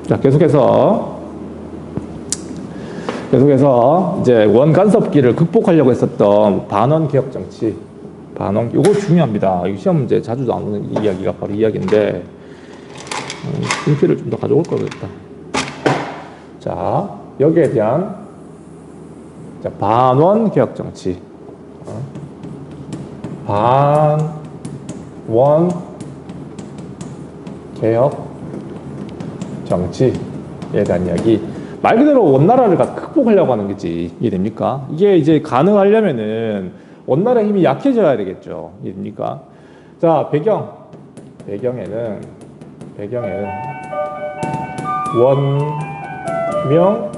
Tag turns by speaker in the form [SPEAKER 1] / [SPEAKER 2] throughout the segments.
[SPEAKER 1] 자, 계속해서 이제 원간섭기를 극복하려고 했었던 반원 개혁 정치, 이거 중요합니다. 이거 시험 문제 자주 나오는 이야기가 바로 이 이야기인데, 분필을 좀 더 가져올 거겠다. 자, 여기에 대한 반원 개혁 정치, 반원 개혁 정치에 대한 이야기. 말 그대로 원나라를 극복하려고 하는 거지. 이해됩니까? 이게 이제 가능하려면은 원나라의 힘이 약해져야 되겠죠. 이해됩니까? 자, 배경에는 원명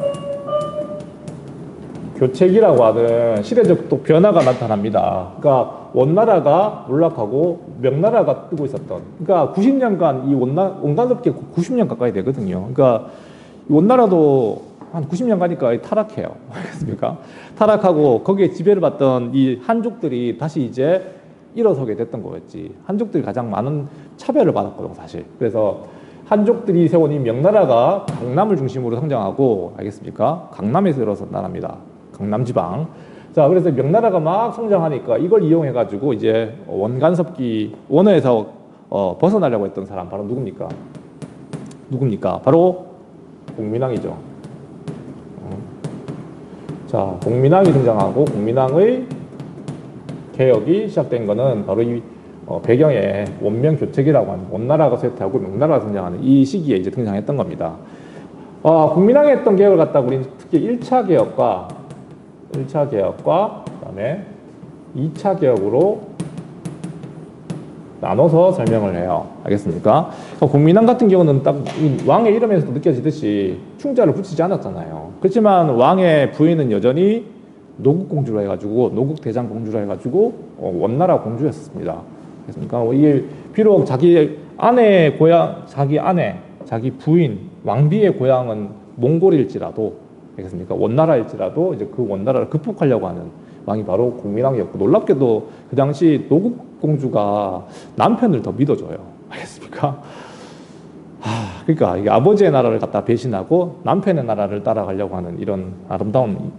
[SPEAKER 1] 교체기라고 하는 시대적 또 변화가 나타납니다. 그러니까 원나라가 몰락하고 명나라가 뜨고 있었던, 그러니까 90년간 이 원간섭기 90년 가까이 되거든요. 그러니까 원나라도 한 90년 가니까 타락해요. 알겠습니까? 타락하고 거기에 지배를 받던 이 한족들이 다시 이제 일어서게 됐던 거였지. 한족들이 가장 많은 차별을 받았거든, 사실. 그래서 한족들이 세운 이 명나라가 강남을 중심으로 성장하고, 알겠습니까? 강남에서 일어선 나라입니다. 강남 지방. 자, 그래서 명나라가 막 성장하니까 이걸 이용해가지고 이제 원간섭기 원어에서 벗어나려고 했던 사람 바로 누굽니까? 바로 공민왕이죠. 자, 공민왕이 등장하고 공민왕의 개혁이 시작된 거는 바로 이 배경에 원명 교체기라고 하는 원나라가 쇠퇴하고 명나라가 성장하는 이 시기에 이제 등장했던 겁니다. 공민왕이 했던 개혁을 갖다 우리 특히 1차 개혁과 그다음에 2차 개혁으로 나눠서 설명을 해요. 알겠습니까? 공민왕 같은 경우는 딱 왕의 이름에서도 느껴지듯이 충자를 붙이지 않았잖아요. 그렇지만 왕의 부인은 여전히 노국공주로 해가지고 노국대장공주로 해가지고 원나라 공주였습니다. 그렇습니까? 이게 비록 자기 부인 왕비의 고향은 몽골일지라도, 알겠습니까? 원나라일지라도 이제 그 원나라를 극복하려고 하는 왕이 바로 공민왕이었고, 놀랍게도 그 당시 노국공주가 남편을 더 믿어줘요. 알겠습니까? 그러니까 이게 아버지의 나라를 갖다 배신하고 남편의 나라를 따라가려고 하는 이런 아름다운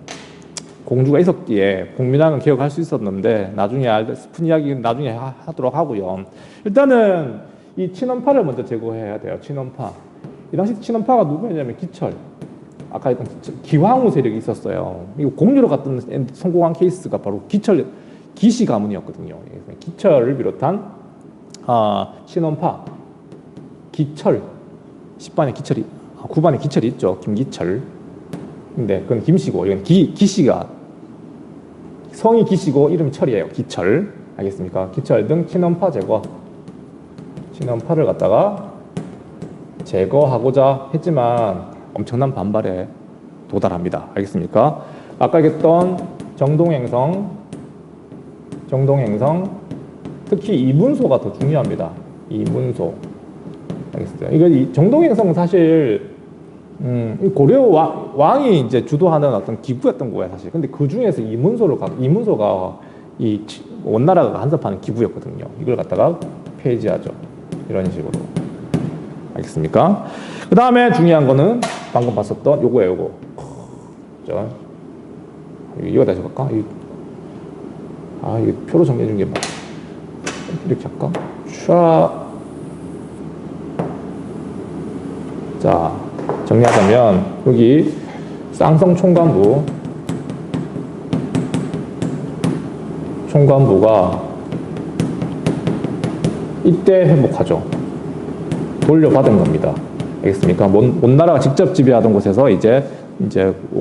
[SPEAKER 1] 공주가 있었기에 공민왕은 개혁할 수 있었는데, 나중에 스푼 이야기는 나중에 하도록 하고요. 일단은 이 친원파를 먼저 제거해야 돼요. 친원파. 이 당시 친원파가 누구였냐면 기철. 아까 했던 기황후 세력이 있었어요. 이거 공유로 갔던 성공한 케이스가 바로 기시 가문이었거든요. 기철을 비롯한 친원파, 기철, 10반에 기철이, 9반에 기철이 있죠. 김기철. 근데 그건 김씨고, 이건 기씨가 성이 기씨고 이름이 철이에요. 기철. 알겠습니까? 기철 등 친원파 친원파를 갖다가 제거하고자 했지만 엄청난 반발에 도달합니다. 알겠습니까? 아까 얘기했던 정동행성, 특히 이문소가 더 중요합니다. 이문소. 알겠습니다. 이 정동행성은 사실 고려 왕이 이제 주도하는 어떤 기구였던 거야, 사실. 근데 그 중에서 이문소가 이 원나라가 간섭하는 기구였거든요. 이걸 갖다가 폐지하죠. 이런 식으로. 알겠습니까? 그 다음에 중요한 거는 방금 봤었던 요거예요. 자, 이거 다시 할까? 이게 표로 정리해 준 게 이렇게 할까? 자, 정리하자면 여기 쌍성 총관부가 이때 회복하죠. 돌려받은 겁니다. 알겠습니까? 원나라가 직접 지배하던 곳에서 이제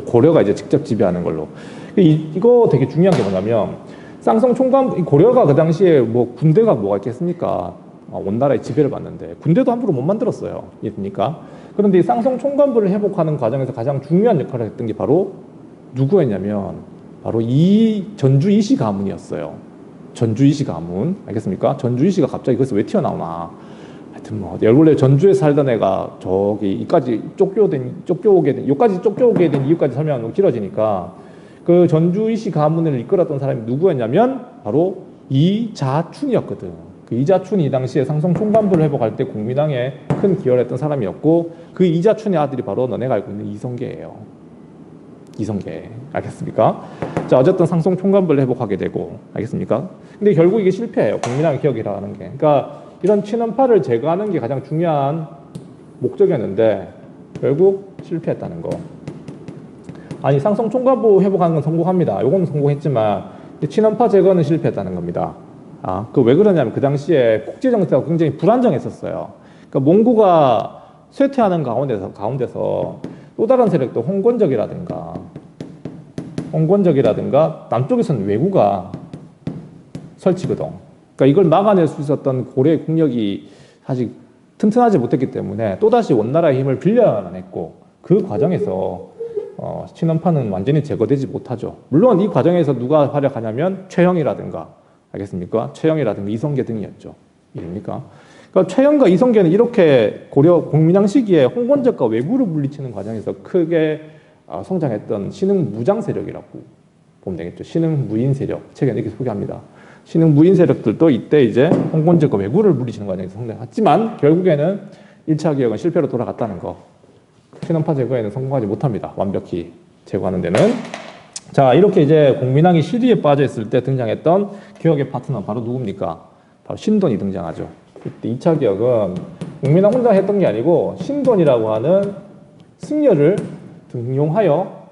[SPEAKER 1] 고려가 이제 직접 지배하는 걸로. 이거 되게 중요한 게 뭐냐면, 쌍성 총관부, 고려가 그 당시에 군대가 뭐가 있겠습니까? 원나라의 지배를 받는데 군대도 함부로 못 만들었어요. 이해됩니까? 그런데 이 쌍성 총관부를 회복하는 과정에서 가장 중요한 역할을 했던 게 바로 누구였냐면, 바로 전주 이씨 가문이었어요. 전주 이씨 가문. 알겠습니까? 전주 이씨가 갑자기 거기서 왜 튀어나오나. 하여튼 원래 전주에 살던 애가 저기 여기까지 쫓겨오게 된 이유까지 설명하면 너무 길어지니까, 그 전주 이씨 가문을 이끌었던 사람이 누구였냐면 바로 이자춘이었거든. 그 이자춘이 이 당시에 상성 총관부를 회복할 때 국민당에 큰 기여를 했던 사람이었고 그 이자춘의 아들이 바로 너네가 알고 있는 이성계예요. 이성계. 알겠습니까? 자, 어쨌든 상성 총관부를 회복하게 되고, 알겠습니까? 근데 결국 이게 실패해요. 국민당의 기억이라 하는 게. 그러니까 이런 친원파를 제거하는 게 가장 중요한 목적이었는데 결국 실패했다는 거. 아니, 상성 총관부 회복하는 건 성공합니다. 요거는 성공했지만 친원파 제거는 실패했다는 겁니다. 아, 그 왜 그러냐면 그 당시에 국제 정세가 굉장히 불안정했었어요. 그러니까 몽고가 쇠퇴하는 가운데서 또 다른 세력도 홍건적이라든가 남쪽에서는 왜구가 설치거든. 그러니까 이걸 막아낼 수 있었던 고려의 국력이 아직 튼튼하지 못했기 때문에 또다시 원나라의 힘을 빌려야만 했고 그 과정에서 친원파는 완전히 제거되지 못하죠. 물론 이 과정에서 누가 활약하냐면 최형이라든가, 알겠습니까? 최형이라든가 이성계 등이었죠. 이해됩니까? 그러니까 최형과 이성계는 이렇게 고려 공민왕 시기에 홍건적과 왜구를 물리치는 과정에서 크게 성장했던 신흥 무장 세력이라고 보면 되겠죠. 신흥 무인 세력. 책에 이렇게 소개합니다. 신흥 무인 세력들도 이때 이제 홍건적과 왜구를 물리치는 과정에서 성장했지만 결국에는 1차 기역은 실패로 돌아갔다는 거. 친원파 제거에는 성공하지 못합니다. 완벽히 제거하는 데는. 자, 이렇게 이제 공민왕이 시리에 빠져 있을 때 등장했던 개혁의 파트너 바로 누굽니까? 바로 신돈이 등장하죠. 그때 2차 기역은 공민왕 혼자 했던 게 아니고 신돈이라고 하는 승려를 등용하여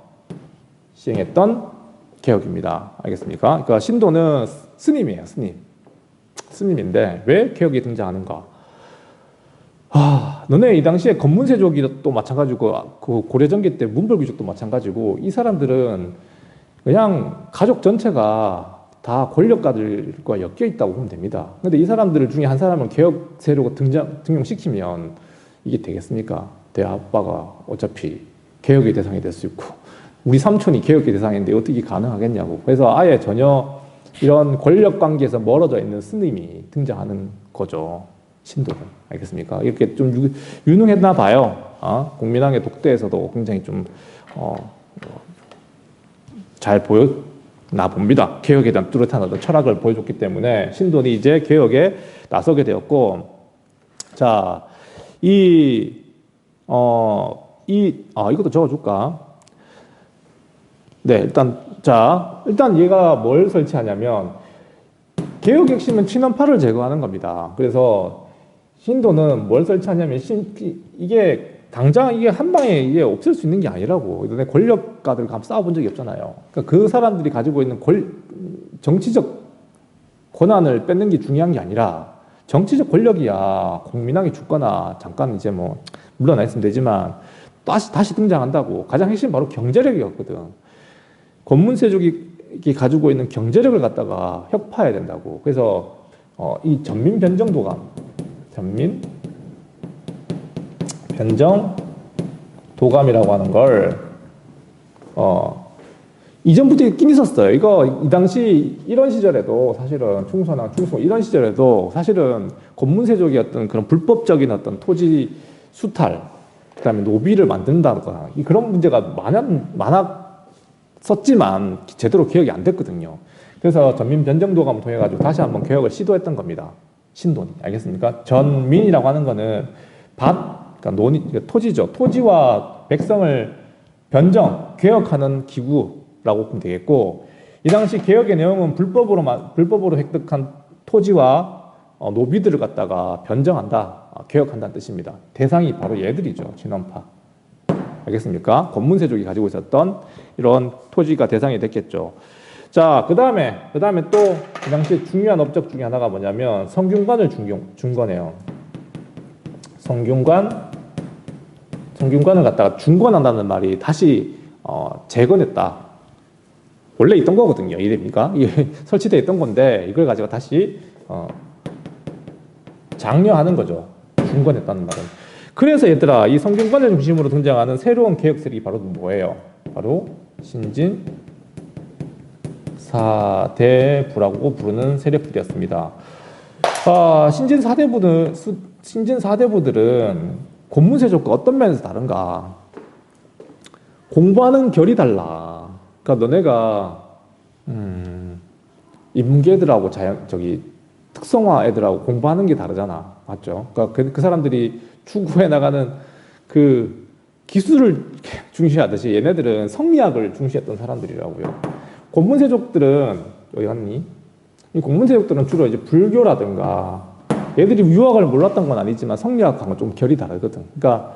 [SPEAKER 1] 시행했던 개혁입니다. 알겠습니까? 그러니까 신돈은 스님이에요. 스님인데 왜 개혁이 등장하는가? 너네 이 당시에 건문세족이 또 마찬가지고 그 고려전기 때 문벌귀족도 마찬가지고 이 사람들은 그냥 가족 전체가 다 권력가들과 엮여 있다고 보면 됩니다. 근데 이 사람들 중에 한 사람을 개혁 세력으로 등용시키면 이게 되겠습니까? 내 아빠가 어차피 개혁의 대상이 될 수 있고 우리 삼촌이 개혁의 대상인데 어떻게 가능하겠냐고. 그래서 아예 전혀 이런 권력 관계에서 멀어져 있는 스님이 등장하는 거죠. 신도는. 알겠습니까? 이렇게 좀 유능했나 봐요. 공민왕의 독대에서도 굉장히 좀 잘 보였나 봅니다. 개혁에 대한 뚜렷한 어떤 철학을 보여줬기 때문에 신돈이 이제 개혁에 나서게 되었고, 자, 이것도 적어줄까? 네, 일단 얘가 뭘 설치하냐면 개혁의 핵심은 친원파를 제거하는 겁니다. 그래서 신도는 뭘 설치하냐면 이게 당장 이게 한 방에 이게 없앨 수 있는 게 아니라고. 너네 권력가들과 싸워본 적이 없잖아요. 그러니까 그 사람들이 가지고 있는 정치적 권한을 뺏는 게 중요한 게 아니라 정치적 권력이야 공민왕이 죽거나 잠깐 이제 뭐 물러나 있으면 되지만 다시 등장한다고. 가장 핵심 바로 경제력이었거든. 권문세족이 가지고 있는 경제력을 갖다가 혁파해야 된다고. 그래서 이 변정도감이라고 하는 걸 이전부터 있긴 있었어요. 이 당시 이런 시절에도 사실은 충성 이런 시절에도 사실은 권문세족이었던 그런 불법적인 어떤 토지 수탈, 그다음에 노비를 만든다거나 그런 문제가 많았었지만 제대로 개혁이 안 됐거든요. 그래서 전민변정도감을 통해 가지고 다시 한번 개혁을 시도했던 겁니다. 신돈이. 알겠습니까? 전민이라고 하는 거는 그러니까 토지죠. 토지와 백성을 개혁하는 기구라고 보면 되겠고, 이 당시 개혁의 내용은 불법으로 획득한 토지와 노비들을 갖다가 개혁한다는 뜻입니다. 대상이 바로 얘들이죠. 진원파. 알겠습니까? 권문세족이 가지고 있었던 이런 토지가 대상이 됐겠죠. 자, 그 다음에 또 그 당시에 중요한 업적 중에 하나가 뭐냐면 성균관을 중건해요. 성균관을 갖다가 중건한다는 말이 다시 재건했다. 원래 있던 거거든요. 이해됩니까? 이게 설치되어 있던 건데 이걸 가지고 다시 장려하는 거죠. 중건했다는 말은. 그래서 얘들아, 이 성균관을 중심으로 등장하는 새로운 개혁 세력이 바로 뭐예요? 바로 신진 사대부라고 부르는 세력들이었습니다. 신진 사대부들은 권문세족과 어떤 면에서 다른가? 공부하는 결이 달라. 그러니까 너네가 인문계들하고 특성화 애들하고 공부하는 게 다르잖아. 맞죠? 그러니까 그 사람들이 추구해 나가는 그 기술을 중시하듯이 얘네들은 성리학을 중시했던 사람들이라고요. 고문세족들은 여기 갔니? 이 고문세족들은 주로 이제 불교라든가 얘들이 유학을 몰랐던 건 아니지만 성리학하고는 좀 결이 다르거든. 그러니까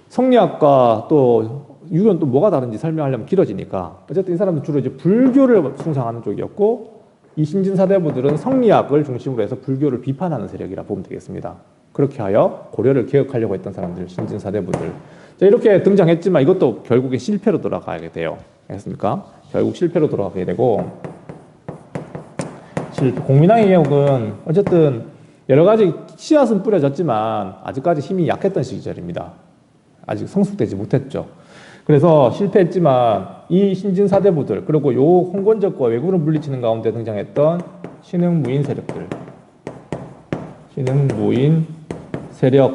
[SPEAKER 1] 성리학과 또 유교는 또 뭐가 다른지 설명하려면 길어지니까 어쨌든 이 사람들은 주로 이제 불교를 숭상하는 쪽이었고 이 신진사대부들은 성리학을 중심으로 해서 불교를 비판하는 세력이라 보면 되겠습니다. 그렇게 하여 고려를 개혁하려고 했던 사람들, 신진사대부들. 자, 이렇게 등장했지만 이것도 결국에 실패로 돌아가게 돼요. 알겠습니까? 결국 실패로 돌아가게 되고 공민왕의 개혁은 어쨌든 여러 가지 씨앗은 뿌려졌지만 아직까지 힘이 약했던 시절입니다. 아직 성숙되지 못했죠. 그래서 실패했지만 이 신진사대부들 그리고 요 홍건적과 왜군을 물리치는 가운데 등장했던 신흥무인 세력들, 신흥무인 세력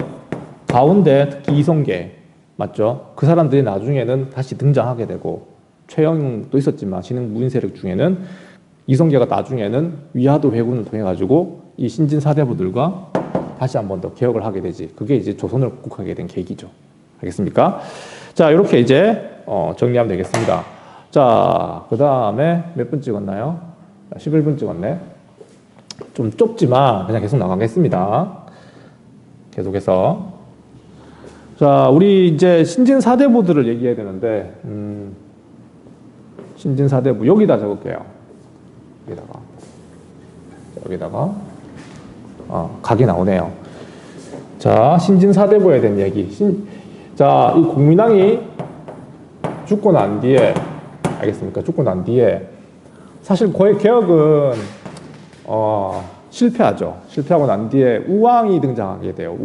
[SPEAKER 1] 가운데 특히 이성계 맞죠? 그 사람들이 나중에는 다시 등장하게 되고 최영도 있었지만 신흥무인 세력 중에는 이성계가 나중에는 위화도 회군을 통해 가지고 이 신진사대부들과 다시 한 번 더 개혁을 하게 되지. 그게 이제 조선을 국하게 된 계기죠. 알겠습니까? 자, 이렇게 이제 정리하면 되겠습니다. 자, 그 다음에 몇 분 찍었나요? 11분 찍었네. 좀 좁지만 그냥 계속 나가겠습니다. 계속해서. 자, 우리 이제 신진사대부들을 얘기해야 되는데, 신진사대부 여기다 적을게요. 여기다가 각이 나오네요. 자, 신진사대부에 대한 얘기. 자, 이 공민왕이 죽고 난 뒤에, 알겠습니까? 죽고 난 뒤에, 사실 거의 개혁은, 실패하죠. 실패하고 난 뒤에 우왕이 등장하게 돼요.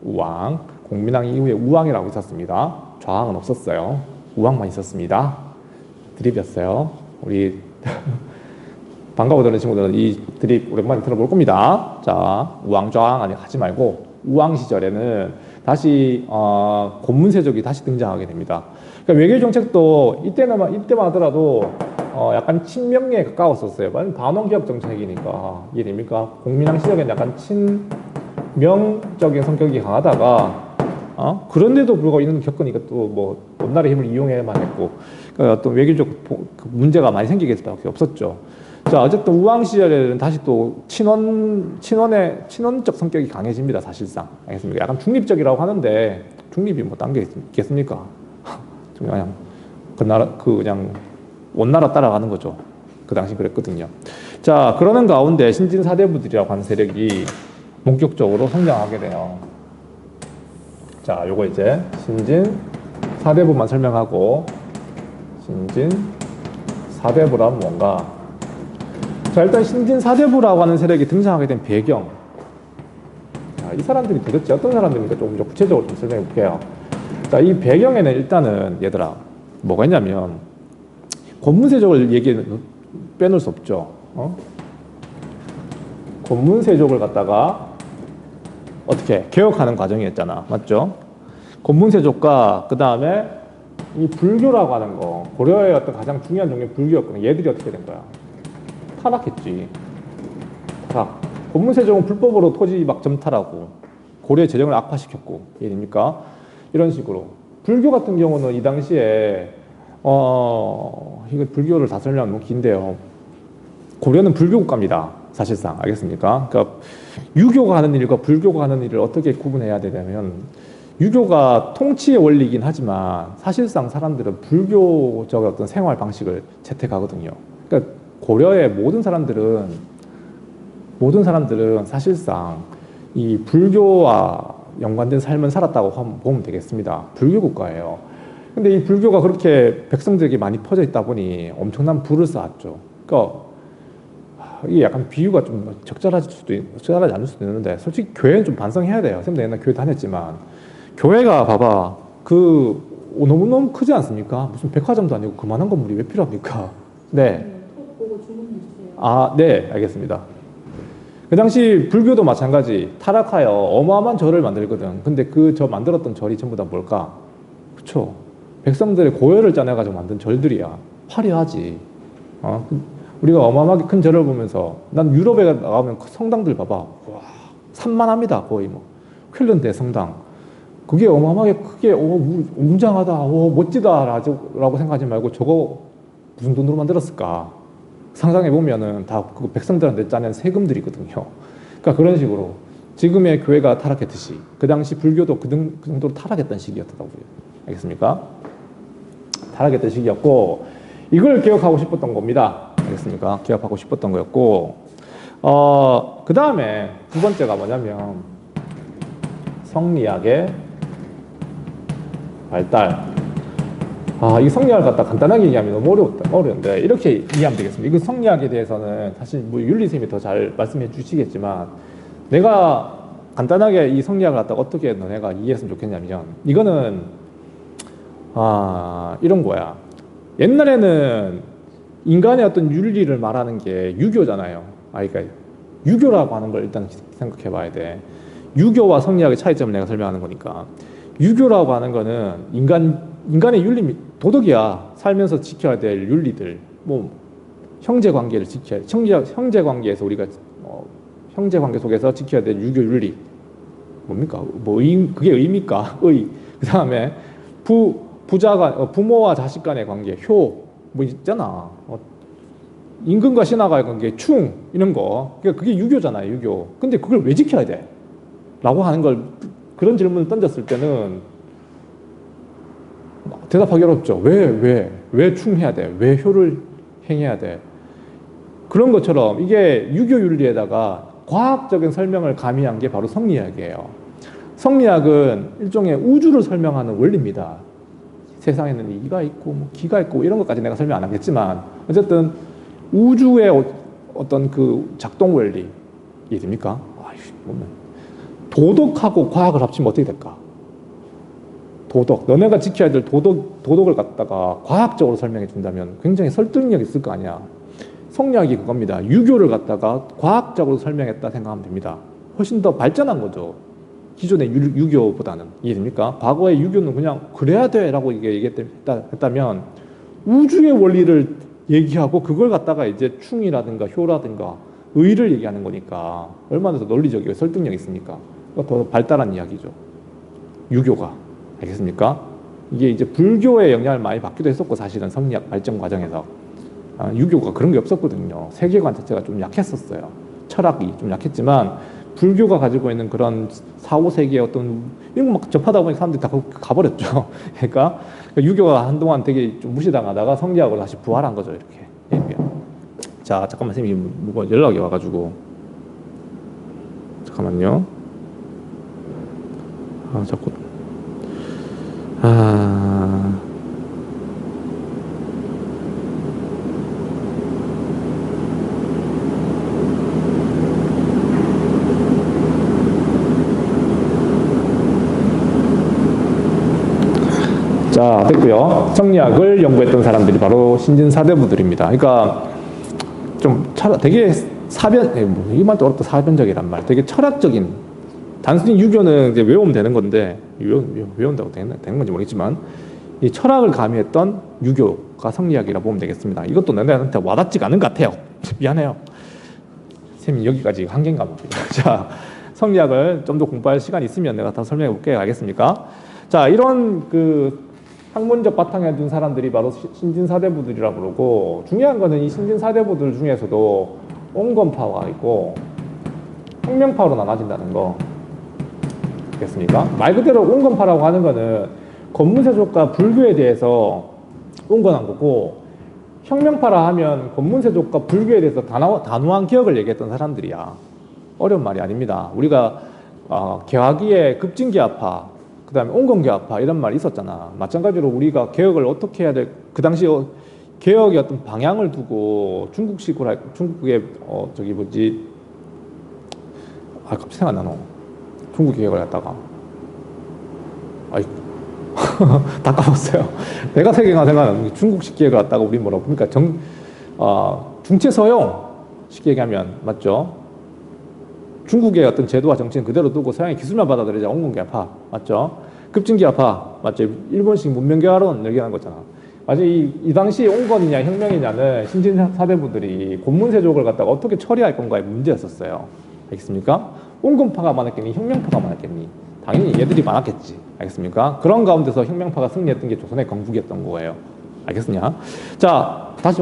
[SPEAKER 1] 우왕. 공민왕 이후에 우왕이라고 있었습니다. 좌왕은 없었어요. 우왕만 있었습니다. 드립이었어요. 우리, 반가워 들은 친구들은 이 드립 오랜만에 들어볼 겁니다. 자, 우왕, 좌왕 아니 하지 말고, 우왕 시절에는 다시 고문세족이 다시 등장하게 됩니다. 그러니까 외교 정책도 이때만 하더라도 약간 친명에 가까웠었어요. 반원개혁 정책이니까 이해됩니까? 공민왕 시절에는 약간 친명적인 성격이 강하다가 그런데도 불구하고 이런 겪으니까 또 뭐 원나라의 힘을 이용해야만 했고 그러니까 어떤 외교적 문제가 많이 생기게 수밖에 없었죠. 자, 어쨌든 우왕 시절에는 다시 또 친원적 성격이 강해집니다, 사실상. 알겠습니까? 약간 중립적이라고 하는데, 중립이 뭐 딴 게 있겠습니까? 그냥, 그냥, 원나라 따라가는 거죠. 그 당시 그랬거든요. 자, 그러는 가운데 신진사대부들이라고 하는 세력이 본격적으로 성장하게 돼요. 자, 요거 이제 신진사대부만 설명하고, 신진사대부란 뭔가, 자, 일단 신진사대부라고 하는 세력이 등장하게 된 배경. 자, 이 사람들이 도대체 어떤 사람들입니까? 조금 더 구체적으로 좀 설명해 볼게요. 자, 이 배경에는 일단은 얘들아, 뭐가 있냐면, 고문세족을 빼놓을 수 없죠. 고문세족을 갖다가 어떻게 개혁하는 과정이었잖아. 맞죠? 고문세족과 그 다음에 이 불교라고 하는 거, 고려의 어떤 가장 중요한 종류의 불교였거든. 얘들이 어떻게 된 거야? 타락했지. 타락. 고문세족은 불법으로 토지 막 점탈하고 고려의 재정을 악화시켰고 이해됩니까? 이런 식으로. 불교 같은 경우는 이 당시에 이거 불교를 다 설명하면 너무 긴데요. 고려는 불교 국가입니다. 사실상 알겠습니까? 그러니까 유교가 하는 일과 불교가 하는 일을 어떻게 구분해야 되냐면 유교가 통치의 원리이긴 하지만 사실상 사람들은 불교적 어떤 생활 방식을 채택하거든요. 그러니까 고려의 모든 사람들은 사실상 이 불교와 연관된 삶을 살았다고 보면 되겠습니다. 불교 국가예요. 근데 이 불교가 그렇게 백성들에게 많이 퍼져 있다 보니 엄청난 부를 쌓았죠. 그러니까 이게 약간 비유가 좀 적절하지 않을 수도 있는데 솔직히 교회는 좀 반성해야 돼요. 선생님도 옛날 교회 다녔지만 교회가 봐봐 너무너무 크지 않습니까? 무슨 백화점도 아니고 그만한 건물이 왜 필요합니까? 네. 네, 알겠습니다. 그 당시 불교도 마찬가지 타락하여 어마어마한 절을 만들거든. 근데 그 저 만들었던 절이 전부 다 뭘까? 그쵸? 백성들의 고열을 짜내가지고 만든 절들이야. 화려하지. 우리가 어마어마하게 큰 절을 보면서 난 유럽에 나가면 그 성당들 봐봐. 와, 산만합니다. 거의 뭐. 쾰른 대성당. 그게 어마어마하게 크게, 웅장하다, 멋지다, 라고 생각하지 말고 저거 무슨 돈으로 만들었을까? 상상해보면은 다 그 백성들한테 짜낸 세금들이거든요. 그러니까 그런 식으로 지금의 교회가 타락했듯이 그 당시 불교도 그 정도로 타락했던 시기였더라고요. 알겠습니까? 타락했던 시기였고, 이걸 기억하고 싶었던 겁니다. 알겠습니까? 기억하고 싶었던 거였고, 그 다음에 두 번째가 뭐냐면, 성리학의 발달. 이 성리학을 갖다 간단하게 얘기하면 너무 어려운데, 이렇게 이해하면 되겠습니다. 이거 성리학에 대해서는 사실 뭐 윤리쌤이 더 잘 말씀해 주시겠지만, 내가 간단하게 이 성리학을 갖다 어떻게 너네가 이해했으면 좋겠냐면, 이거는, 이런 거야. 옛날에는 인간의 어떤 윤리를 말하는 게 유교잖아요. 그러니까 유교라고 하는 걸 일단 생각해 봐야 돼. 유교와 성리학의 차이점을 내가 설명하는 거니까. 유교라고 하는 거는 인간의 윤리, 도덕이야. 살면서 지켜야 될 윤리들. 뭐, 형제 관계를 지켜야 돼. 형제 관계에서 우리가, 형제 관계 속에서 지켜야 될 유교 윤리. 뭡니까? 그게 의입니까? 의. 그 다음에, 부모와 자식 간의 관계, 뭐 있잖아. 임금과 신하가의 관계, 이런 거. 그러니까 그게 유교잖아요, 유교. 근데 그걸 왜 지켜야 돼? 라고 하는 걸, 그런 질문을 던졌을 때는 대답하기 어렵죠. 왜 충해야 돼? 왜 효를 행해야 돼? 그런 것처럼 이게 유교 윤리에다가 과학적인 설명을 가미한 게 바로 성리학이에요. 성리학은 일종의 우주를 설명하는 원리입니다. 세상에는 이가 있고 뭐 기가 있고 이런 것까지 내가 설명 안 하겠지만 어쨌든 우주의 어떤 그 작동 원리 이해됩니까? 도덕하고 과학을 합치면 어떻게 될까? 도덕, 너네가 지켜야 될 도덕을 갖다가 과학적으로 설명해 준다면 굉장히 설득력 있을 거 아니야. 성리학이 그겁니다. 유교를 갖다가 과학적으로 설명했다 생각하면 됩니다. 훨씬 더 발전한 거죠. 기존의 유교보다는. 이해됩니까? 과거의 유교는 그냥 그래야 돼 라고 얘기했다면 우주의 원리를 얘기하고 그걸 갖다가 이제 충이라든가 효라든가 의를 얘기하는 거니까 얼마나 더 논리적이고 설득력 있습니까? 더 발달한 이야기죠. 유교가. 알겠습니까? 이게 이제 불교의 영향을 많이 받기도 했었고 사실은 성리학 발전 과정에서 유교가 그런 게 없었거든요. 세계관 자체가 좀 약했었어요. 철학이 좀 약했지만 불교가 가지고 있는 그런 4, 5세기의 어떤 이런 거 막 접하다 보니 사람들이 다 가버렸죠. 그러니까 유교가 한동안 되게 좀 무시당하다가 성리학으로 다시 부활한 거죠. 이렇게. 자, 잠깐만 선생님이 뭐가 연락이 와가지고 잠깐만요. 자꾸 자, 됐고요. 성리학을 연구했던 사람들이 바로 신진사대부들입니다. 그러니까 좀 되게 이 말도 어렵다. 사변적이란 말. 되게 철학적인, 단순히 유교는 이제 외우면 되는 건데 외운다고 되는 건지 모르겠지만 이 철학을 가미했던 유교가 성리학이라 보면 되겠습니다. 이것도 내한테 와닿지가 않은 것 같아요. 미안해요. 쌤이 여기까지 한계인가 봅니다. 자, 성리학을 좀 더 공부할 시간이 있으면 내가 다 설명해 볼게요. 알겠습니까? 자, 이런 그 학문적 바탕에 둔 사람들이 바로 신진사대부들이라고 그러고, 중요한 거는 이 신진사대부들 중에서도 온건파가 있고 혁명파로 나눠진다는 거. 알겠습니까? 말 그대로 온건파라고 하는 거는 권문세족과 불교에 대해서 온건한 거고, 혁명파라 하면 권문세족과 불교에 대해서 단호한 개혁을 얘기했던 사람들이야. 어려운 말이 아닙니다. 우리가 개화기의 급진개화파, 그 다음에 온건개화파 이런 말이 있었잖아. 마찬가지로 우리가 개혁을 어떻게 해야 될, 그 당시 개혁의 어떤 방향을 두고 중국식으로 중국의 갑자기 생각 안 나노. 중국 개혁을 했다가 다 까먹었어요. 내가 세계가 생각나는 중국식 개혁을 했다가 우리 뭐라고 그러니까 중체서용 쉽게 얘기하면 맞죠? 중국의 어떤 제도와 정치는 그대로 두고 서양의 기술만 받아들이자 온건개화파 맞죠? 급진개화파 맞죠? 일본식 문명개화론 얘기하는 거잖아. 아직 이 당시 온건이냐 혁명이냐는 신진 사대부들이 권문세족을 갖다가 어떻게 처리할 건가의 문제였었어요. 알겠습니까? 온건파가 많았겠니? 혁명파가 많았겠니? 당연히 얘들이 많았겠지. 알겠습니까? 그런 가운데서 혁명파가 승리했던 게 조선의 건국이었던 거예요. 알겠느냐? 자, 다시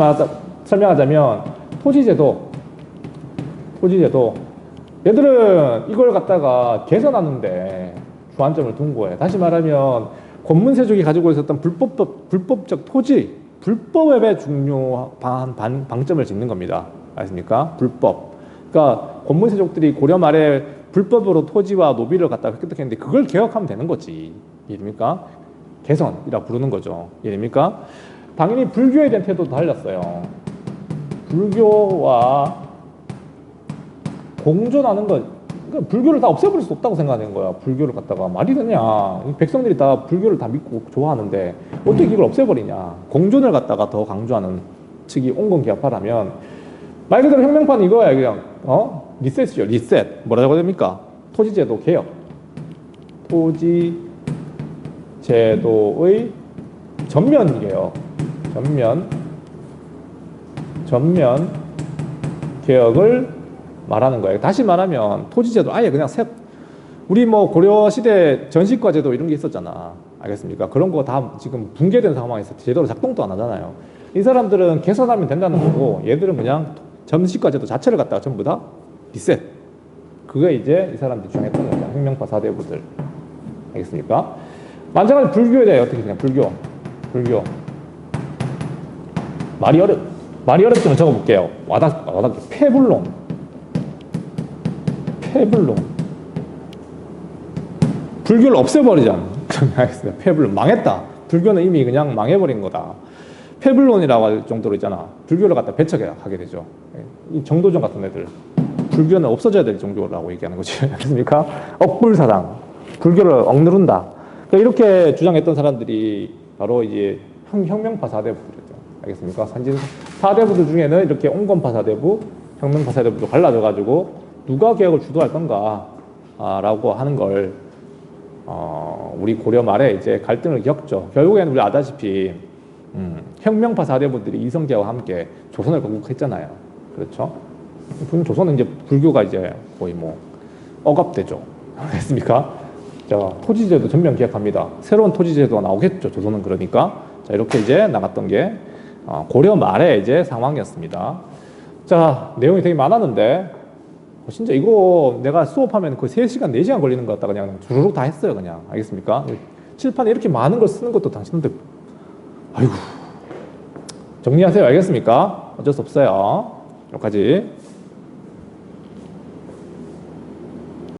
[SPEAKER 1] 설명하자면 토지제도 얘들은 이걸 갖다가 개선하는데 주안점을 둔 거예요. 다시 말하면 권문세족이 가지고 있었던 불법적 토지, 불법에 중요한 방점을 짓는 겁니다. 알겠습니까? 불법. 그러니까 권문세족들이 고려 말에 불법으로 토지와 노비를 갖다가 획득했는데 그걸 개혁하면 되는 거지. 이해됩니까? 개선이라 부르는 거죠. 이해됩니까? 당연히 불교에 대한 태도도 달랐어요. 불교와 공존하는 것, 그러니까 불교를 다 없애버릴 수 없다고 생각하는 거야. 불교를 갖다가 말이 되냐? 백성들이 다 불교를 다 믿고 좋아하는데 어떻게 이걸 없애버리냐? 공존을 갖다가 더 강조하는 측이 온건기합파라면 말 그대로 혁명파는 이거야. 그냥 리셋이죠. 리셋. 뭐라고 해야 됩니까? 토지제도 개혁. 토지제도의 전면 개혁. 전면 개혁을 말하는 거예요. 다시 말하면 토지제도 아예 그냥 우리 뭐 고려시대 전시과제도 이런 게 있었잖아. 알겠습니까? 그런 거 다 지금 붕괴된 상황에서 제대로 작동도 안 하잖아요. 이 사람들은 개선하면 된다는 거고 얘들은 그냥 전시과제도 자체를 갖다가 전부 다 리셋. 그게 이제 이 사람들이 주장했던 거죠. 혁명파 사대부들. 알겠습니까? 마찬가지로 불교에 대해 어떻게 생각해요? 불교. 말이 어렵지만 적어볼게요. 와닿게. 폐불론. 불교를 없애버리잖아. 알겠습니다. 폐불론. 망했다. 불교는 이미 그냥 망해버린 거다. 폐불론이라고 할 정도로 있잖아. 불교를 갖다 배척하게 되죠. 이 정도전 같은 애들. 불교는 없어져야 될 정도라고 얘기하는 거지. 알겠습니까? 억불사당. 불교를 억누른다. 그러니까 이렇게 주장했던 사람들이 바로 이제 혁명파 사대부들이죠. 알겠습니까? 산진 사대부들 중에는 이렇게 온건파 사대부, 혁명파 사대부도 갈라져가지고 누가 개혁을 주도할 건가 라고 하는 걸 우리 고려 말에 이제 갈등을 겪죠. 결국에는 우리 아다시피 혁명파 사대부들이 이성계와 함께 조선을 건국했잖아요. 그렇죠? 조선은 이제 불교가 이제 거의 뭐 억압되죠. 알겠습니까? 자, 토지제도 전면 개혁합니다. 새로운 토지제도가 나오겠죠. 조선은 그러니까. 자, 이렇게 이제 나갔던 게 고려 말의 이제 상황이었습니다. 자, 내용이 되게 많았는데 진짜 이거 내가 수업하면 거의 3시간, 4시간 걸리는 것 같다 그냥 주르륵 다 했어요. 그냥. 알겠습니까? 칠판에 이렇게 많은 걸 쓰는 것도 당신들 아이고 정리하세요. 알겠습니까? 어쩔 수 없어요. 여기까지.